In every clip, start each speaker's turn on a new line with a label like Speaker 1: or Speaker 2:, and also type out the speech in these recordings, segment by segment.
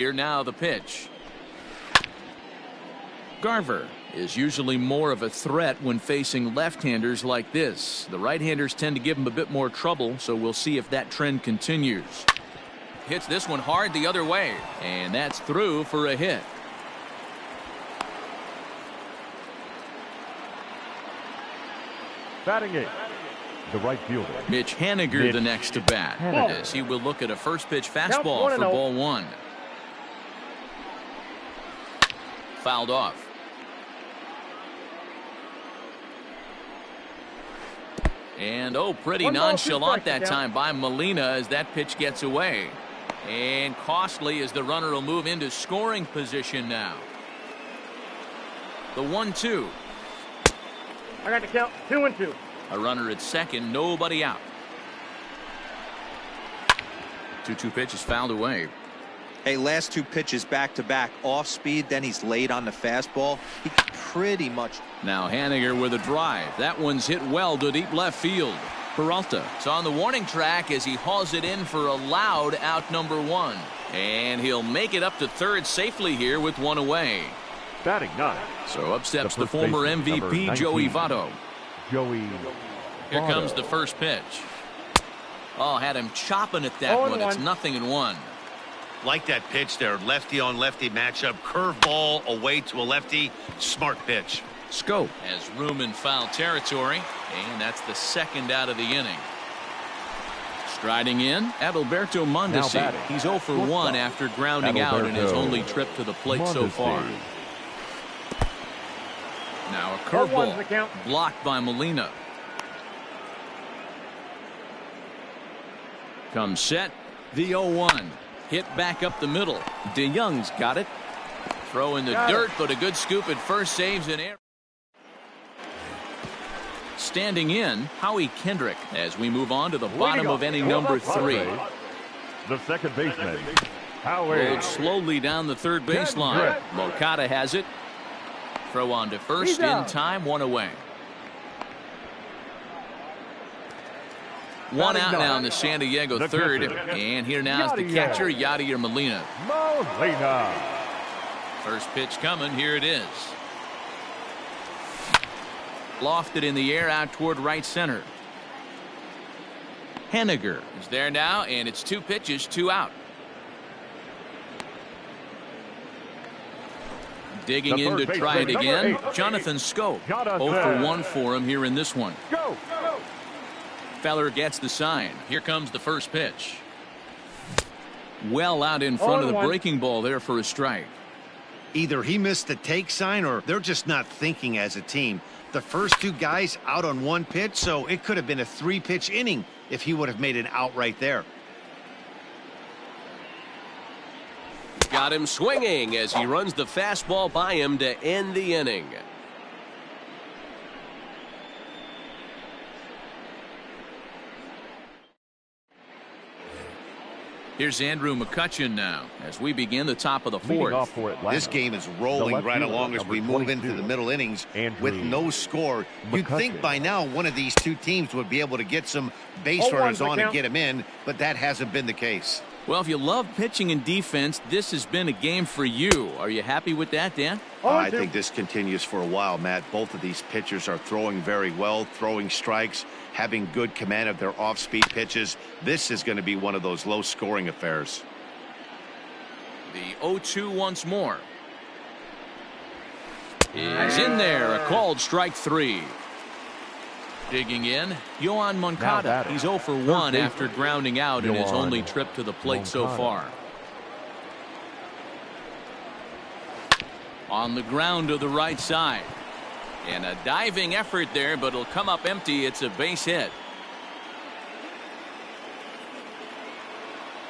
Speaker 1: Here now the pitch. Garver is usually more of a threat when facing left-handers like this. The right-handers tend to give him a bit more trouble, so we'll see if that trend continues. Hits this one hard the other way, and that's through for a hit.
Speaker 2: Batting eighth, the right fielder,
Speaker 1: Mitch Haniger, the next to bat, as he will look at a first pitch fastball for ball one. Fouled off. And pretty nonchalant that time by Molina as that pitch gets away. And costly as the runner will move into scoring position now. The 1-2.
Speaker 3: I got to count 2-2.
Speaker 1: A runner at second, nobody out. 2-2 pitch is fouled away.
Speaker 4: Hey, last two pitches back to back off speed, then he's laid on the fastball. He pretty much.
Speaker 1: Now Haniger with a drive. That one's hit well to deep left field. Peralta is on the warning track as he hauls it in for a loud out number one. And he'll make it up to third safely here with one away.
Speaker 2: Batting ninth.
Speaker 1: So up steps the former MVP Joey Votto. Here comes the first pitch. Oh, had him chopping at that one. It's 0-1.
Speaker 5: Like that pitch there, lefty on lefty matchup, curveball away to a lefty, smart pitch.
Speaker 1: Scope has room in foul territory, and that's the second out of the inning. Striding in, Adalberto Mondesi. He's 0 for 1 after grounding out in his only trip to the plate so far. Now a curveball blocked by Molina. Comes set, the 0-1. Hit back up the middle. DeYoung's got it. Throw in the dirt, but a good scoop at first saves an error. Standing in, Howie Kendrick as we move on to the bottom of inning number 3.
Speaker 2: The second baseman, Howie.
Speaker 1: Rolled slowly down the third baseline. Moncada has it. Throw on to first in time, one away. One out now in the San Diego third. And here now is the catcher, Yadier Molina. First pitch coming. Here it is. Lofted in the air out toward right center. Haniger is there now, and it's 2 pitches, 2 out. Digging in to try it again. Jonathan Scope. 0 for 1 for him here in this one. Feller gets the sign. Here comes the first pitch. Well out in front of the breaking ball there for a strike.
Speaker 5: Either he missed the take sign or they're just not thinking as a team. The first 2 guys out on 1 pitch, so it could have been a 3-pitch inning if he would have made an out right there.
Speaker 6: Got him swinging as he runs the fastball by him to end the inning.
Speaker 1: Here's Andrew McCutchen now as we begin the top of the 4th.
Speaker 5: This game is rolling right along as we move into the middle innings with no score. You'd think by now one of these 2 teams would be able to get some base runners on and get them in, but that hasn't been the case.
Speaker 1: Well, if you love pitching and defense, this has been a game for you. Are you happy with that, Dan?
Speaker 5: I think this continues for a while, Matt. Both of these pitchers are throwing very well, throwing strikes, having good command of their off-speed pitches. This is going to be one of those low-scoring affairs.
Speaker 1: The 0-2 once more. Is in there, a called strike 3. Digging in, Yoan Moncada. He's 0 for 1 after grounding out in his only trip to the plate so far. On the ground to the right side. And a diving effort there, but it'll come up empty. It's a base hit.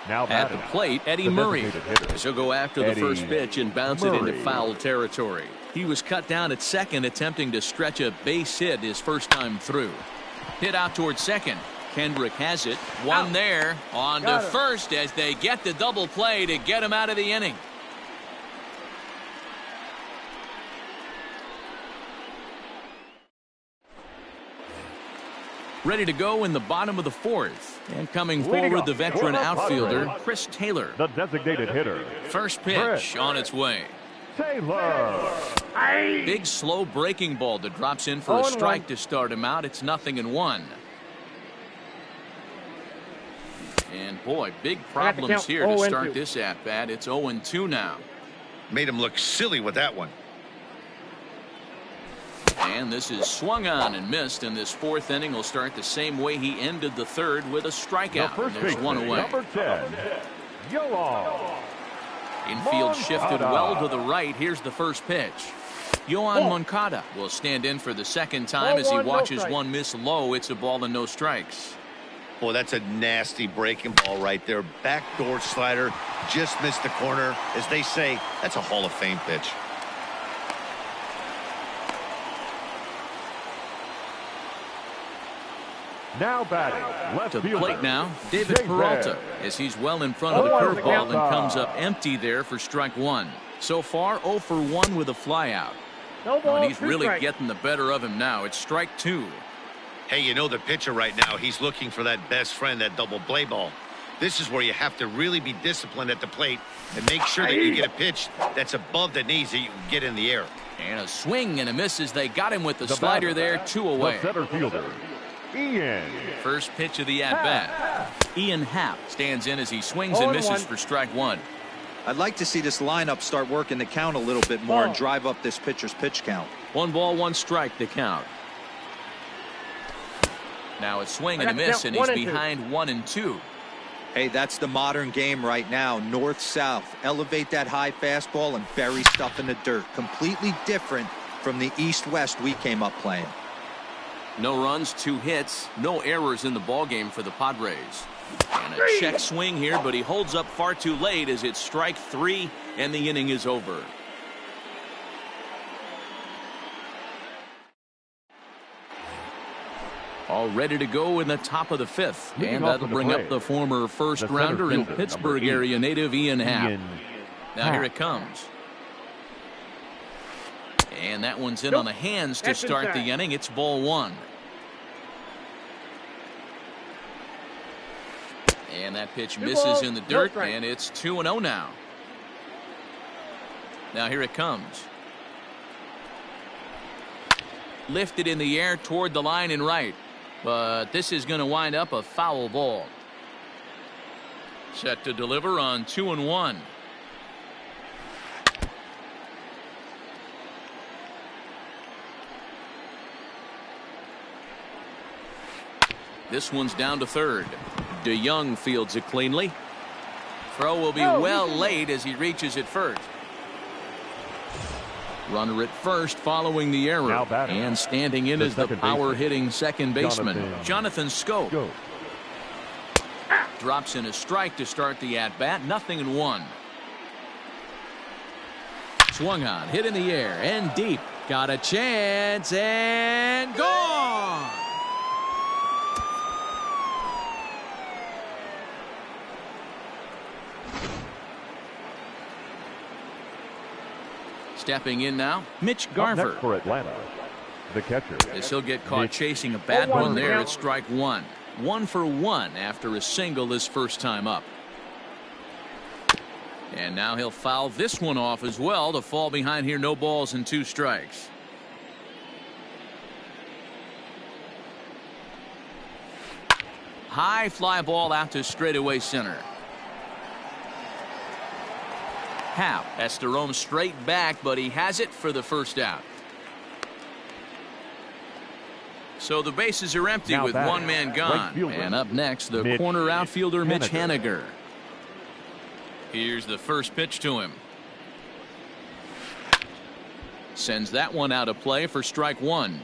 Speaker 1: At the plate, Eddie Murray. He'll go after the first pitch and bounce it into foul territory. He was cut down at second, attempting to stretch a base hit his first time through. Hit out towards second. Kendrick has it. One there. On to first as they get the double play to get him out of the inning. Ready to go in the bottom of the fourth. And coming forward, the veteran outfielder, Chris Taylor.
Speaker 2: The designated hitter.
Speaker 1: First pitch on its way.
Speaker 2: Taylor.
Speaker 1: Big slow breaking ball that drops in for a strike to start him out. It's 0-1. And boy, big problems here to start this at bat. It's 0-2 now.
Speaker 5: Made him look silly with that one.
Speaker 1: And this is swung on and missed, and this fourth inning will start the same way he ended the third with a strikeout. And there's one away.
Speaker 2: Number 10, Yoan.
Speaker 1: Infield shifted well to the right. Here's the first pitch. Yoan Moncada will stand in for the second time as he watches one miss low. It's a ball and no strikes.
Speaker 5: Boy, that's a nasty breaking ball right there. Backdoor slider, just missed the corner. As they say, that's a Hall of Fame pitch.
Speaker 2: Now batting, left
Speaker 1: to
Speaker 2: fielder.
Speaker 1: Plate now, David Peralta, as he's well in front of the curveball and comes up empty there for strike one. So far, 0 for 1 with a flyout. And he's really getting the better of him now. It's strike two.
Speaker 5: Hey, you know the pitcher right now, he's looking for that best friend, that double play ball. This is where you have to really be disciplined at the plate and make sure that you get a pitch that's above the knees that you can get in the air.
Speaker 1: And a swing and a miss as they got him with the slider there, 2 away.
Speaker 2: The center fielder, Ian.
Speaker 1: First pitch of the at-bat. Ian Happ stands in as he swings and misses for strike one.
Speaker 4: I'd like to see this lineup start working the count a little bit more and drive up this pitcher's pitch count.
Speaker 1: 1 ball, 1 strike the count. Now a swing and a miss, and he's behind 1-2.
Speaker 4: Hey, that's the modern game right now. North-south. Elevate that high fastball and bury stuff in the dirt. Completely different from the east-west we came up playing.
Speaker 1: No runs, 2 hits, no errors in the ballgame for the Padres. And a check swing here, but he holds up far too late as it's strike 3 and the inning is over. All ready to go in the top of the 5th. And that'll bring up the former first-rounder and Pittsburgh area native Ian Happ. Now here it comes. And that one's in on the hands to start the inning. It's ball 1. And that pitch misses in the dirt, and it's 2-0 now. Now here it comes. Lifted in the air toward the line and right. But this is going to wind up a foul ball. Set to deliver on 2-1. This one's down to third. DeYoung fields it cleanly. Throw will be well late as he reaches it first. Runner at first following the error. And standing in is the power-hitting second baseman, Jonathan Schoop. Drops in a strike to start the at-bat. 0-1. Swung on, hit in the air, and deep. Got a chance, and gone! Stepping in now, Mitch Garver.
Speaker 2: For Atlanta, the catcher.
Speaker 1: As he'll get caught chasing a bad one there at strike 1. 1 for 1 after a single his first time up. And now he'll foul this one off as well to fall behind here. No balls and 2 strikes. High fly ball out to straightaway center. Happ has to roam straight back, but he has it for the first out. So the bases are empty with one man gone. And up next, the corner outfielder Mitch Haniger. Here's the first pitch to him. Sends that one out of play for strike 1.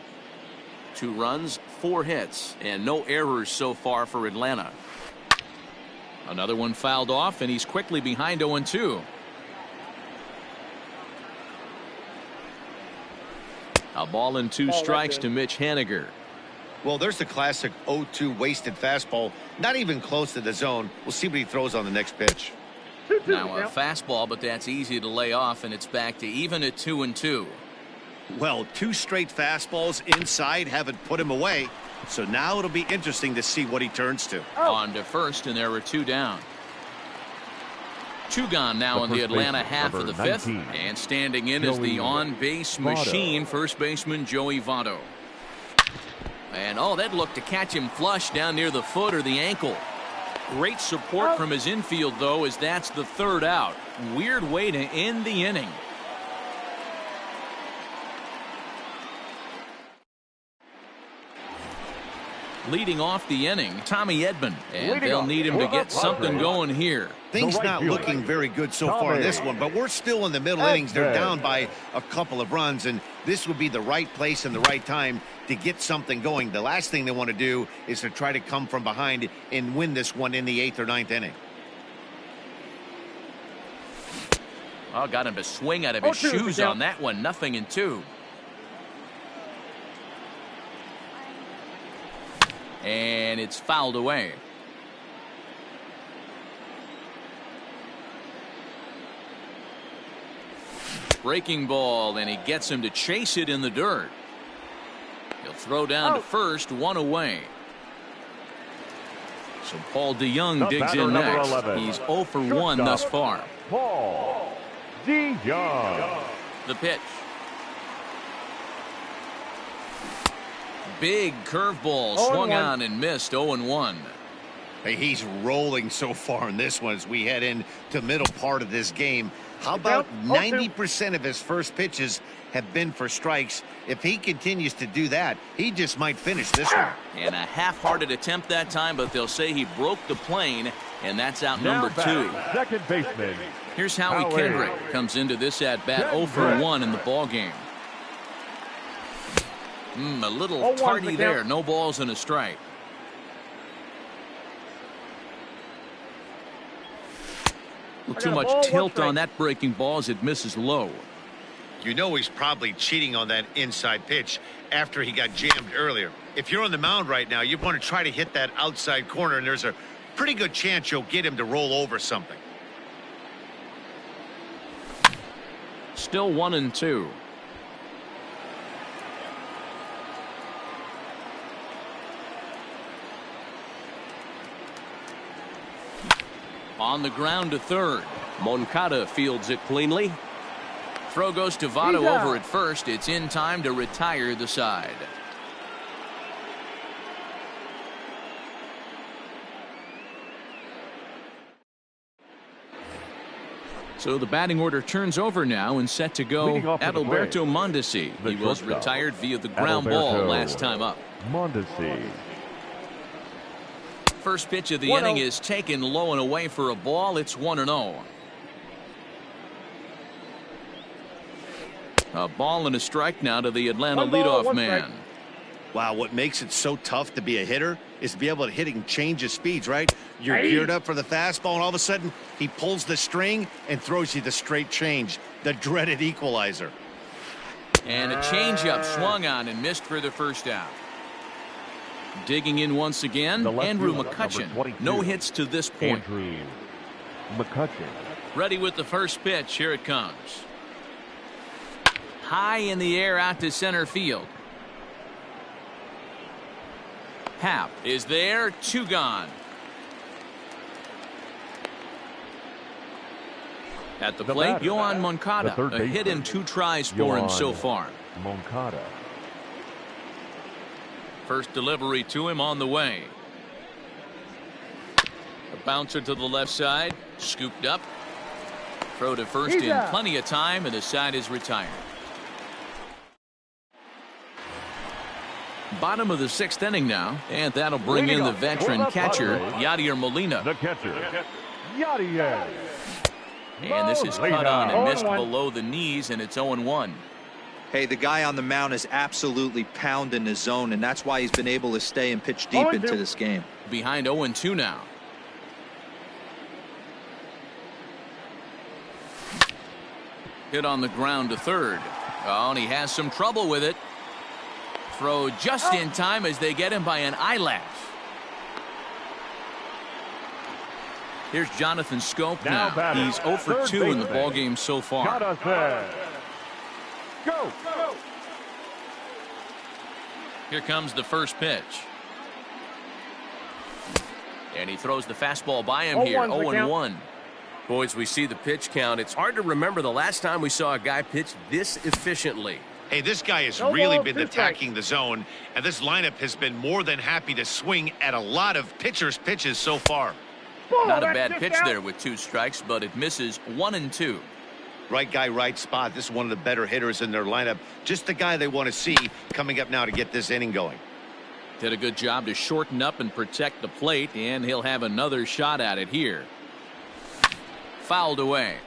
Speaker 1: 2 runs, 4 hits, and no errors so far for Atlanta. Another one fouled off, and he's quickly behind 0-2. A ball and 2 strikes to Mitch Haniger.
Speaker 5: Well, there's the classic 0-2 wasted fastball. Not even close to the zone. We'll see what he throws on the next pitch.
Speaker 1: Now a fastball, but that's easy to lay off, and it's back to even at 2-2.
Speaker 5: Well, 2 straight fastballs inside haven't put him away. So now it'll be interesting to see what he turns to.
Speaker 1: On to first, and there were 2 down. 2 gone now in the Atlanta half of the 5th. And standing in is the on-base machine, first baseman Joey Votto. And oh, that looked to catch him flush down near the foot or the ankle. Great support from his infield, though, as that's the 3rd out. Weird way to end the inning. Leading off the inning, Tommy Edman, and they'll need him to get something going here.
Speaker 5: Things not looking very good so far in this one, but we're still in the middle innings. They're down by a couple of runs, and this would be the right place and the right time to get something going. The last thing they want to do is to try to come from behind and win this one in the 8th or 9th inning.
Speaker 1: Oh, got him to swing out of his shoes on that one. 0-2. And it's fouled away. Breaking ball, and he gets him to chase it in the dirt. He'll throw down to first, 1 away. So Paul DeYoung digs in next. 11. He's 0 for 1 thus far.
Speaker 2: Paul DeYoung.
Speaker 1: The pitch. Big curveball swung on and missed. 0-1.
Speaker 5: Hey, he's rolling so far in this one as we head into the middle part of this game. How about 90% of his first pitches have been for strikes? If he continues to do that, he just might finish this one.
Speaker 1: And a half-hearted attempt that time, but they'll say he broke the plane, and that's out number 2.
Speaker 2: Second baseman.
Speaker 1: Here's Howie Kendrick. Comes into this at-bat 0 for 1 in the ballgame. A little tardy there. No balls and a strike. Too much tilt on that breaking ball as it misses low.
Speaker 5: You know he's probably cheating on that inside pitch after he got jammed earlier. If you're on the mound right now, you want to try to hit that outside corner, and there's a pretty good chance you'll get him to roll over something.
Speaker 1: Still 1-2. On the ground to third.
Speaker 6: Moncada fields it cleanly.
Speaker 1: Throw goes to Votto over at first. It's in time to retire the side. So the batting order turns over now and set to go. Adalberto Mondesi. He was retired via the ground ball last time up.
Speaker 2: Mondesi.
Speaker 1: First pitch of the inning is taken low and away for a ball. It's 1-0. A ball and a strike now to the Atlanta leadoff man.
Speaker 5: Wow, what makes it so tough to be a hitter is to be able to hit and change his speeds, right? You're geared up for the fastball, and all of a sudden he pulls the string and throws you the straight change, the dreaded equalizer.
Speaker 1: And a changeup swung on and missed for the first out. Digging in once again, Andrew McCutchen. No hits to this point.
Speaker 2: Andrew McCutchen.
Speaker 1: Ready with the first pitch. Here it comes. High in the air out to center field. Happ is there. 2 gone. At the plate, Yohan Moncada. A hit in 2 tries for him so far.
Speaker 2: Moncada.
Speaker 1: First delivery to him on the way. A bouncer to the left side. Scooped up. Throw to first in plenty of time, and the side is retired. Bottom of the 6th inning now, and that'll bring in the veteran catcher, Yadier Molina.
Speaker 2: The catcher, Yadier.
Speaker 1: And this is cut on and missed below the knees, and it's 0-1.
Speaker 4: Hey, the guy on the mound is absolutely pounding his zone, and that's why he's been able to stay and pitch deep into this game.
Speaker 1: Behind 0-2 now. Hit on the ground to third. Oh, and he has some trouble with it. Throw just in time as they get him by an eyelash. Here's Jonathan Scope now. He's 0 for 2 in the ballgame so far.
Speaker 2: Go.
Speaker 1: Here comes the first pitch. And he throws the fastball by him here. 0-1.
Speaker 6: Boys, we see the pitch count. It's hard to remember the last time we saw a guy pitch this efficiently.
Speaker 5: Hey, this guy has really been attacking the zone, and this lineup has been more than happy to swing at a lot of pitchers' pitches so far.
Speaker 1: Not a bad pitch there with 2 strikes, but it misses 1-2.
Speaker 5: Right guy, right spot. This is one of the better hitters in their lineup. Just the guy they want to see coming up now to get this inning going.
Speaker 1: Did a good job to shorten up and protect the plate, and he'll have another shot at it here. Fouled away.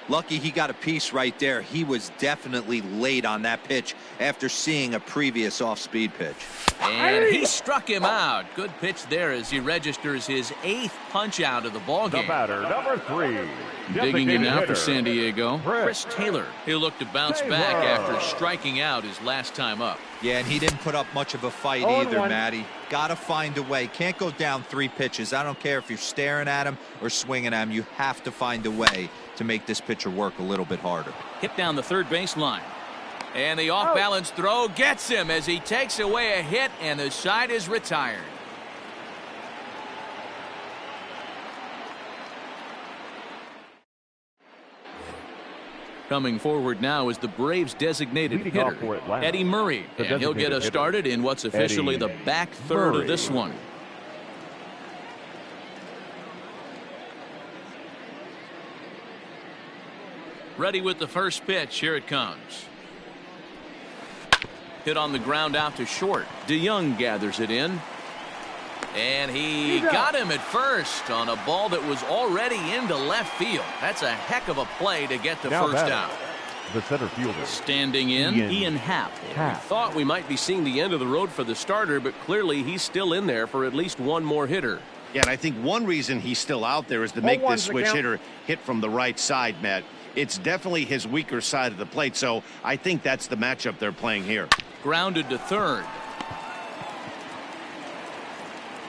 Speaker 4: Lucky he got a piece right there. He was definitely late on that pitch after seeing a previous off-speed pitch.
Speaker 1: And he struck him out. Good pitch there as he registers his 8th punch out of the ball game.
Speaker 2: The batter, number 3.
Speaker 1: Digging in now
Speaker 2: hitter,
Speaker 1: for San Diego, Chris Taylor. He'll look to bounce back after striking out his last time up.
Speaker 4: Yeah, and he didn't put up much of a fight either, Matty. Got to find a way. Can't go down 3 pitches. I don't care if you're staring at him or swinging at him. You have to find a way to make this pitcher work a little bit harder.
Speaker 1: Hit down the third base line. And the off-balance throw gets him as he takes away a hit, and the side is retired. Coming forward now is the Braves' designated hitter, Eddie Murray. And he'll get us started in what's officially the back third of this one. Ready with the first pitch. Here it comes. Hit on the ground out to short. DeYoung gathers it in. And he got him at first on a ball that was already into left field. That's a heck of a play to get the first out.
Speaker 2: The center fielder.
Speaker 1: Standing in, Ian Happ.
Speaker 6: We thought we might be seeing the end of the road for the starter, but clearly he's still in there for at least one more hitter.
Speaker 5: Yeah, and I think one reason he's still out there is to make this switch hitter hit from the right side, Matt. It's definitely his weaker side of the plate, so I think that's the matchup they're playing here.
Speaker 1: Grounded to third.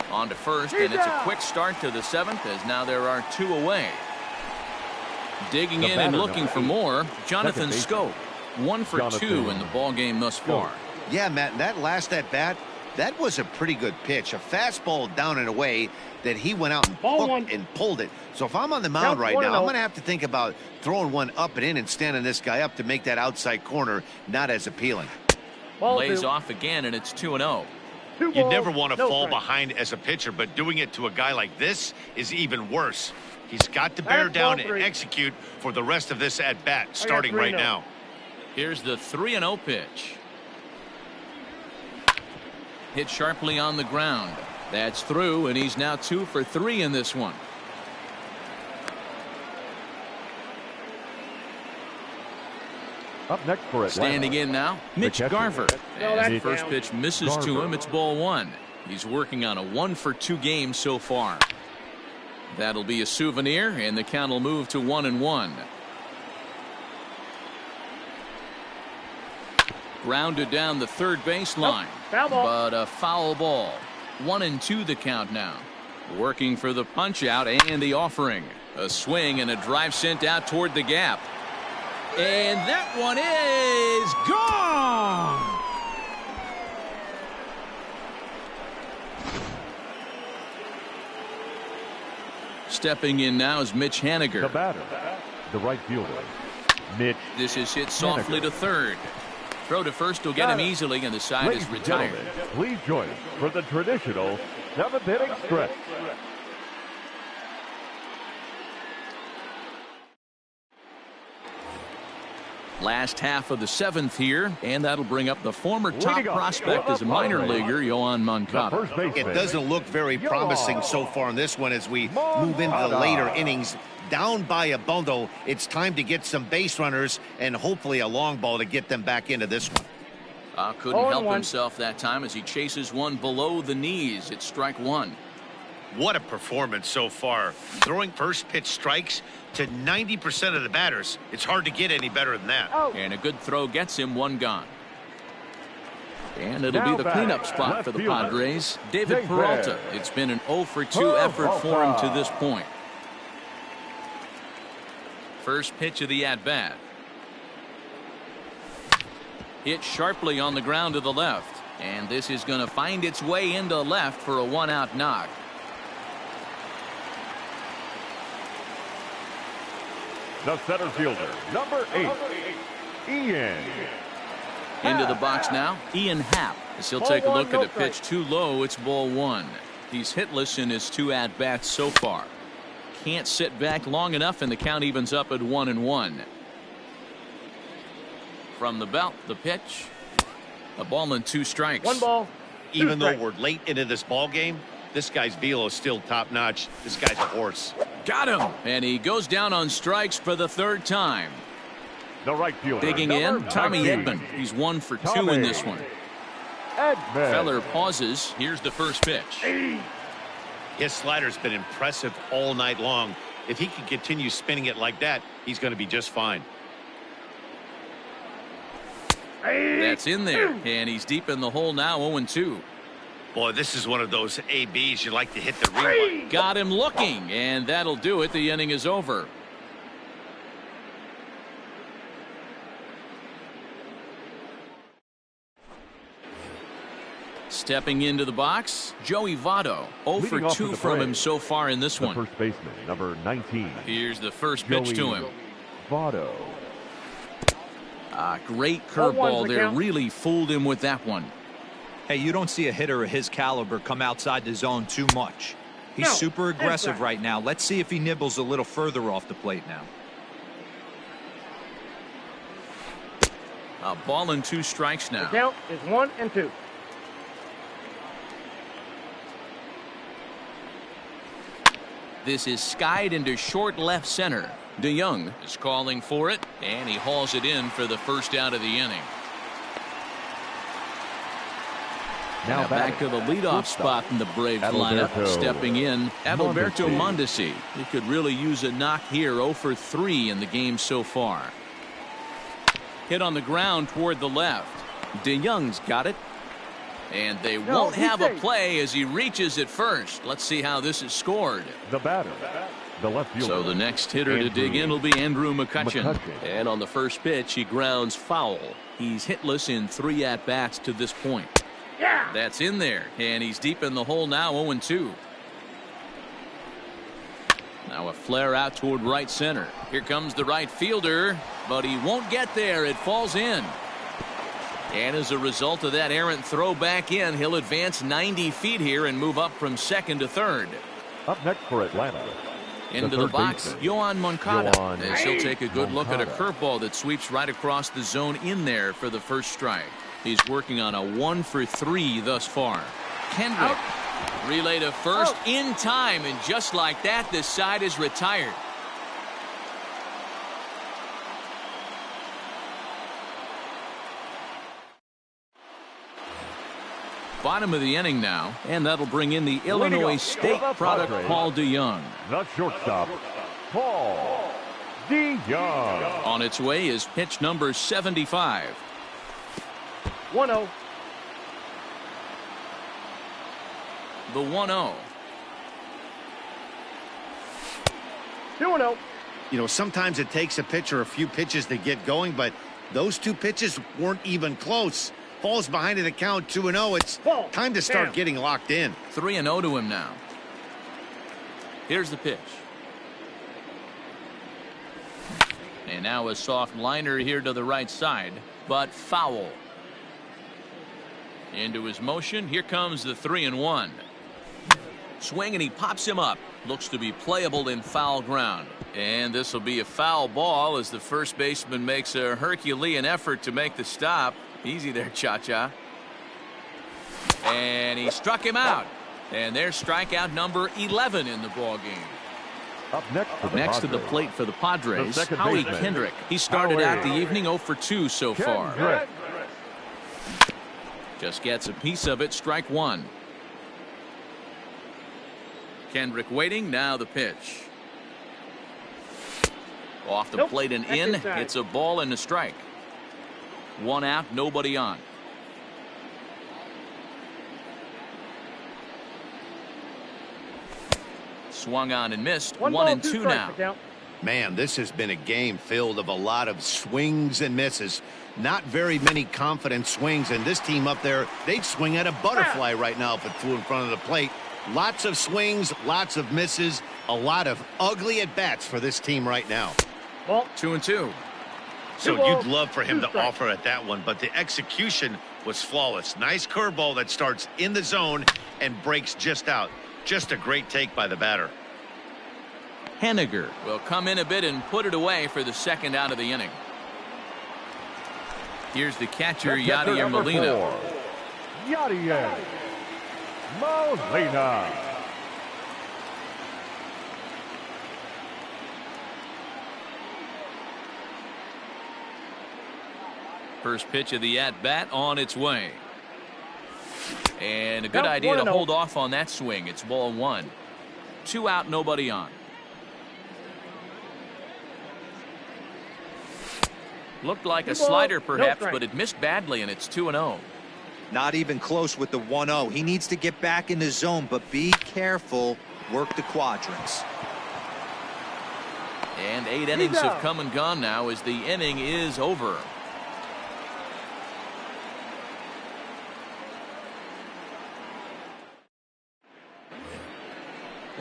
Speaker 1: On to first, and it's a quick start to the 7th as now there are 2 away. Digging in and looking for more, Jonathan Scope. 1 for 2 in the ball game thus far.
Speaker 5: Yeah, Matt, that last at bat, that was a pretty good pitch. A fastball down and away that he went out and hooked and pulled it. So if I'm on the mound right now, I'm going to have to think about throwing one up and in and standing this guy up to make that outside corner not as appealing.
Speaker 1: Lays off again, and it's 2-0.
Speaker 5: You never want to fall behind as a pitcher, but doing it to a guy like this is even worse. He's got to bear down and execute for the rest of this at bat, starting right now.
Speaker 1: Here's the 3-0 pitch. Hit sharply on the ground. That's through, and he's now 2 for 3 in this one.
Speaker 2: Up next for it.
Speaker 1: Standing in now, Mitch Garver. As the first pitch misses to him, it's ball 1. He's working on a 1 for 2 game so far. That'll be a souvenir, and the count will move to 1-1. Grounded down the third base line, but a foul ball. 1-2 the count now. Working for the punch out and the offering. A swing and a drive sent out toward the gap. And that one is gone. Stepping in now is Mitch Haniger.
Speaker 2: The batter, the right fielder, Mitch.
Speaker 1: This is hit softly to third. Throw to first will get him easily, and the side is retired.
Speaker 2: Please join us for the traditional 7th inning stretch.
Speaker 1: Last half of the 7th here, and that'll bring up the former top prospect as a minor leaguer, Yohan Moncada.
Speaker 5: It doesn't look very promising so far in this one as we move into the later innings. Down by a bundle, it's time to get some base runners and hopefully a long ball to get them back into this one.
Speaker 1: Couldn't help himself that time as he chases one below the knees. It's strike 1.
Speaker 5: What a performance so far. Throwing first pitch strikes to 90% of the batters. It's hard to get any better than that.
Speaker 1: And a good throw gets him one gone. And it'll be the cleanup spot for the Padres. David Peralta. It's been an 0 for 2 effort for him to this point. First pitch of the at-bat. Hit sharply on the ground to the left. And this is going to find its way into left for a 1-out knock.
Speaker 2: The center fielder, number 8, Ian.
Speaker 1: Into the box now, Ian Happ. As he'll take a look at a pitch too low, it's ball 1. He's hitless in his 2 at-bats so far. Can't sit back long enough, and the count evens up at 1-1. From the belt, the pitch. A ball and 2 strikes.
Speaker 3: 1 ball.
Speaker 5: Even though we're late into this ball game, this guy's velo is still top notch. This guy's a horse.
Speaker 1: Got him. And he goes down on strikes for the 3rd time.
Speaker 2: The right fielder.
Speaker 1: Digging in, Tommy Edman. He's 1 for 2 in this one. Feller pauses. Here's the first pitch.
Speaker 5: His slider's been impressive all night long. If he can continue spinning it like that, he's going to be just fine.
Speaker 1: That's in there, and he's deep in the hole now, 0-2.
Speaker 5: Boy, this is one of those ABs you like to hit the rewind.
Speaker 1: Got him looking, and that'll do it. The inning is over. Stepping into the box, Joey Votto. 0 for 2 from him so far in this one.
Speaker 2: First baseman, number 19.
Speaker 1: Here's the first pitch to him.
Speaker 2: Votto.
Speaker 1: Great curveball there. Really fooled him with that one.
Speaker 4: Hey, you don't see a hitter of his caliber come outside the zone too much. He's super aggressive right now. Let's see if he nibbles a little further off the plate now.
Speaker 1: A ball and 2 strikes now.
Speaker 3: The count is 1-2.
Speaker 1: This is skied into short left center. DeYoung is calling for it, and he hauls it in for the first out of the inning. Now back to the leadoff spot in the Braves lineup. Stepping in, Adalberto Mondesi. He could really use a knock here. 0 for 3 in the game so far. Hit on the ground toward the left. DeYoung's got it. And they won't have a play as he reaches at first. Let's see how this is scored.
Speaker 2: The batter, the left fielder.
Speaker 1: So the next hitter to dig in will be Andrew McCutchen.
Speaker 6: And on the first pitch, he grounds foul.
Speaker 1: He's hitless in 3 at-bats to this point.
Speaker 3: Yeah.
Speaker 1: That's in there, and he's deep in the hole now, 0-2. Now a flare out toward right center. Here comes the right fielder, but he won't get there. It falls in. And as a result of that errant throw back in, he'll advance 90 feet here and move up from 2nd to 3rd.
Speaker 2: Up next for Atlanta.
Speaker 1: Into the box, Yoan Moncada. As he'll take a good look at a curveball that sweeps right across the zone in there for the first strike. He's working on a 1 for 3 thus far. Kendrick, relay to first in time, and just like that, this side is retired. Bottom of the inning now, and that'll bring in the Illinois State product, Paul DeYoung.
Speaker 2: The shortstop, Paul DeYoung.
Speaker 1: On its way is pitch number 75.
Speaker 3: 1-0.
Speaker 1: The 1-0.
Speaker 3: 2-0.
Speaker 5: You know, sometimes it takes a pitcher a few pitches to get going, but those 2 pitches weren't even close. Falls behind in the count, 2-0. It's time to start getting locked in.
Speaker 1: 3-0 to him now. Here's the pitch. And now a soft liner here to the right side, but foul. Into his motion. Here comes the 3-1. Swing, and he pops him up. Looks to be playable in foul ground. And this will be a foul ball as the first baseman makes a Herculean effort to make the stop. Easy there, Cha-Cha. And he struck him out. And there's strikeout number 11 in the ball game.
Speaker 2: Up next
Speaker 1: to the plate for the Padres, Howie Kendrick. He started out the evening 0 for 2 so far. Just gets a piece of it, strike 1. Kendrick waiting, now the pitch. Off the plate and in. It's a ball and a strike. 1 out, nobody on. Swung on and missed. 1-2 now.
Speaker 5: Man, this has been a game filled of a lot of swings and misses. Not very many confident swings, and this team up there, they'd swing at a butterfly right now if it flew in front of the plate. Lots of swings, lots of misses, a lot of ugly at-bats for this team right now.
Speaker 3: Well,
Speaker 1: 2-2.
Speaker 5: So you'd love for him to offer at that one, but the execution was flawless. Nice curveball that starts in the zone and breaks just out. Just a great take by the batter.
Speaker 1: Haniger will come in a bit and put it away for the second out of the inning. Here's the catcher, Yadier Molina.
Speaker 2: Yadier Molina.
Speaker 1: First pitch of the at-bat on its way. And a good idea to hold off on that swing. It's ball one. 2 out, nobody on. Looked like a slider perhaps, but it missed badly, and it's 2-0.
Speaker 4: Not even close with the 1-0. He needs to get back in the zone, but be careful. Work the quadrants.
Speaker 1: And 8 innings have come and gone now as the inning is over.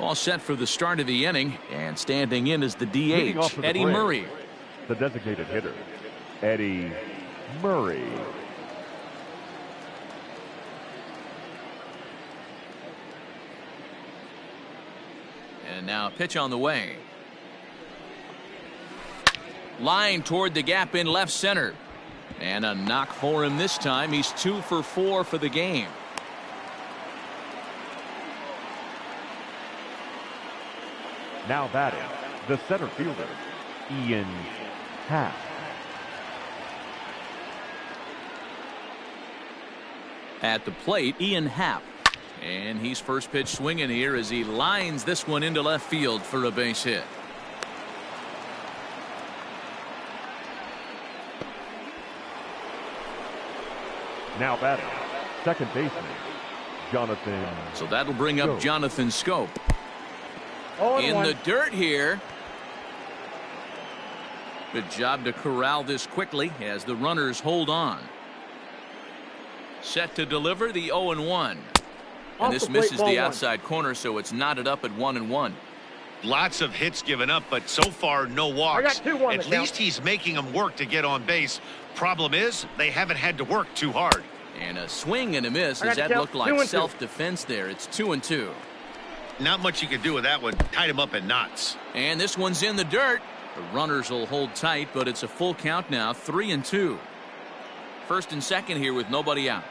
Speaker 1: All set for the start of the inning, and standing in is the DH, Eddie Murray.
Speaker 2: The designated hitter, Eddie Murray.
Speaker 1: And now pitch on the way. Line toward the gap in left center. And a knock for him this time. He's 2 for 4 for the game.
Speaker 2: Now batting, the center fielder, Ian Happ.
Speaker 1: At the plate, Ian Happ. And he's first pitch swinging here as he lines this one into left field for a base hit.
Speaker 2: Now batting, second baseman, Jonathan.
Speaker 1: So that'll bring up Jonathan Scope. In the dirt here. Good job to corral this quickly as the runners hold on. Set to deliver the 0-1. And this misses the outside corner, so it's knotted up at 1-1.
Speaker 5: Lots of hits given up, but so far no walks. At least he's making them work to get on base. Problem is, they haven't had to work too hard.
Speaker 1: And a swing and a miss as that looked like self-defense there. It's 2-2.
Speaker 5: Not much you can do with that one. Tied him up in knots.
Speaker 1: And this one's in the dirt. The runners will hold tight, but it's a full count now, 3-2. First and second here with nobody out.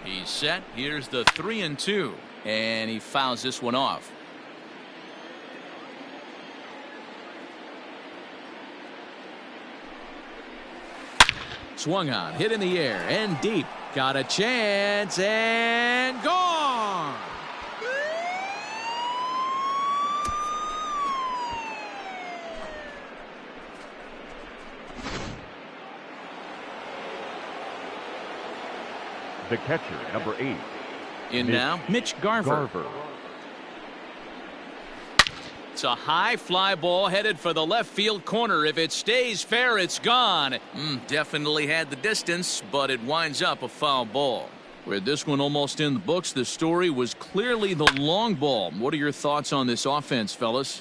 Speaker 1: He's set. Here's the 3-2. And he fouls this one off. Swung on, hit in the air, and deep. Got a chance, and gone!
Speaker 2: The catcher, number 8.
Speaker 1: In now, Mitch Garver. It's a high fly ball headed for the left field corner. If it stays fair, it's gone. Definitely had the distance, but it winds up a foul ball. With this one almost in the books, the story was clearly the long ball. What are your thoughts on this offense, fellas?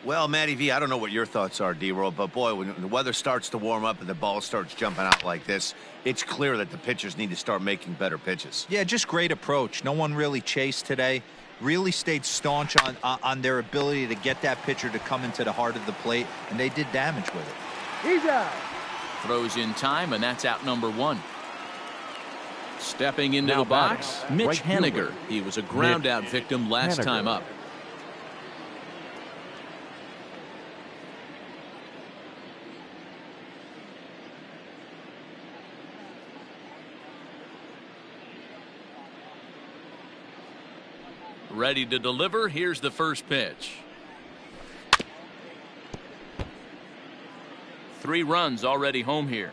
Speaker 5: Well, Matty V, I don't know what your thoughts are, D-Roll, but boy, when the weather starts to warm up and the ball starts jumping out like this, it's clear that the pitchers need to start making better pitches.
Speaker 4: Yeah, just great approach. No one really chased today. Really stayed staunch on their ability to get that pitcher to come into the heart of the plate, and they did damage with it.
Speaker 3: He's out.
Speaker 1: Throws in time, and that's out number 1. Stepping into the box, Mitch Haniger. He was a ground-out victim last time up. Ready to deliver. Here's the first pitch. 3 runs already home here.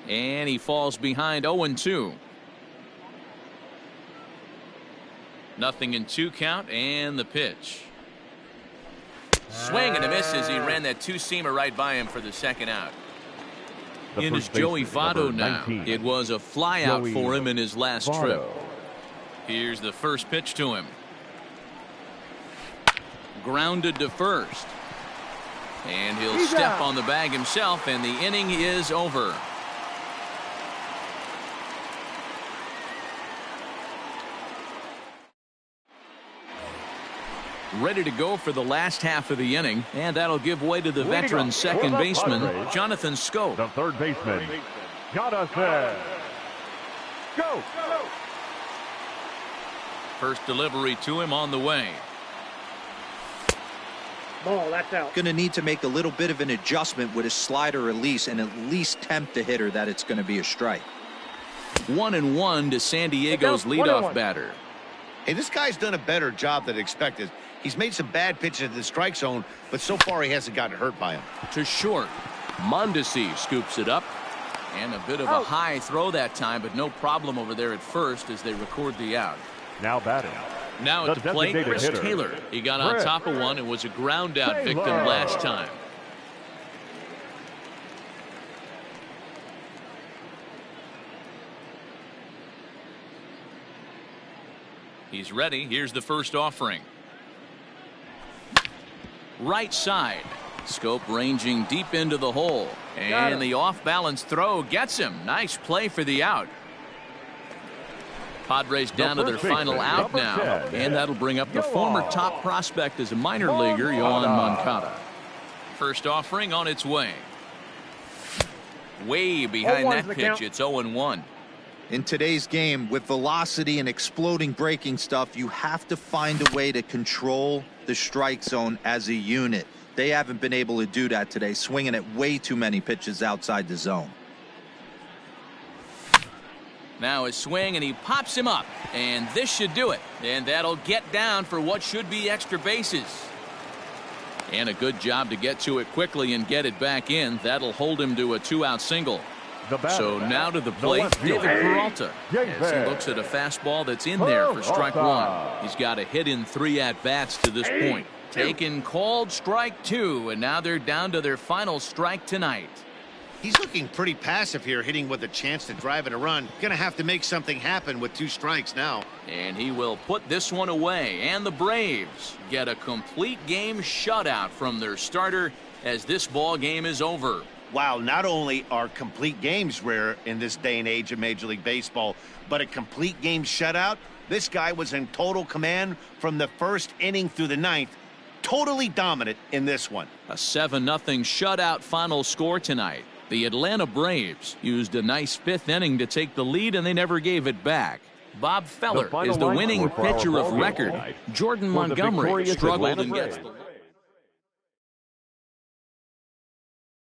Speaker 1: And he falls behind 0-2. Nothing in 2 count, and the pitch. Swing and a miss as he ran that two-seamer right by him for the second out. In is Joey Votto now. It was a flyout for him in his last trip. Here's the first pitch to him. Grounded to first. And he'll step on the bag himself, and the inning is over. Ready to go for the last half of the inning, and that'll give way to the veteran second baseman, Jonathan Schoop.
Speaker 2: The third baseman, Jonathan. Go!
Speaker 1: First delivery to him on the way.
Speaker 3: Ball, that's out.
Speaker 4: Going to need to make a little bit of an adjustment with his slider release and at least tempt the hitter that it's going to be a strike.
Speaker 1: 1-1 to San Diego's leadoff batter.
Speaker 5: Hey, this guy's done a better job than expected. He's made some bad pitches in the strike zone, but so far he hasn't gotten hurt by him.
Speaker 1: To short. Mondesi scoops it up. And a bit of a high throw that time, but no problem over there at first as they record the out.
Speaker 2: Now batting.
Speaker 1: Now at the plate, Chris Taylor. He got on top of one and was a ground out victim last time. He's ready. Here's the first offering. Right side. Schoop ranging deep into the hole. And the off-balance throw gets him. Nice play for the out. Padres down to their final out now. And that'll bring up the former top prospect as a minor leaguer, Yohan Moncada. First offering on its way. Way behind that pitch. It's 0-1.
Speaker 4: In today's game, with velocity and exploding breaking stuff, you have to find a way to control the strike zone as a unit. They haven't been able to do that today, swinging at way too many pitches outside the zone.
Speaker 1: Now a swing, and he pops him up. And this should do it. And that'll get down for what should be extra bases. And a good job to get to it quickly and get it back in. That'll hold him to a 2-out single. So now to the plate, David Peralta, as he looks at a fastball that's in there for strike one. He's got a hit in 3 at-bats to this point. Taken called strike 2, and now they're down to their final strike tonight.
Speaker 5: He's looking pretty passive here, hitting with a chance to drive in a run. Going to have to make something happen with 2 strikes now.
Speaker 1: And he will put this one away, and the Braves get a complete game shutout from their starter as this ball game is over.
Speaker 5: Wow, not only are complete games rare in this day and age of Major League Baseball, but a complete game shutout. This guy was in total command from the first inning through the 9th. Totally dominant in this one.
Speaker 1: A 7-0 shutout final score tonight. The Atlanta Braves used a nice 5th inning to take the lead, and they never gave it back. Bob Feller is the winning pitcher of record. Jordan Montgomery struggled and gets the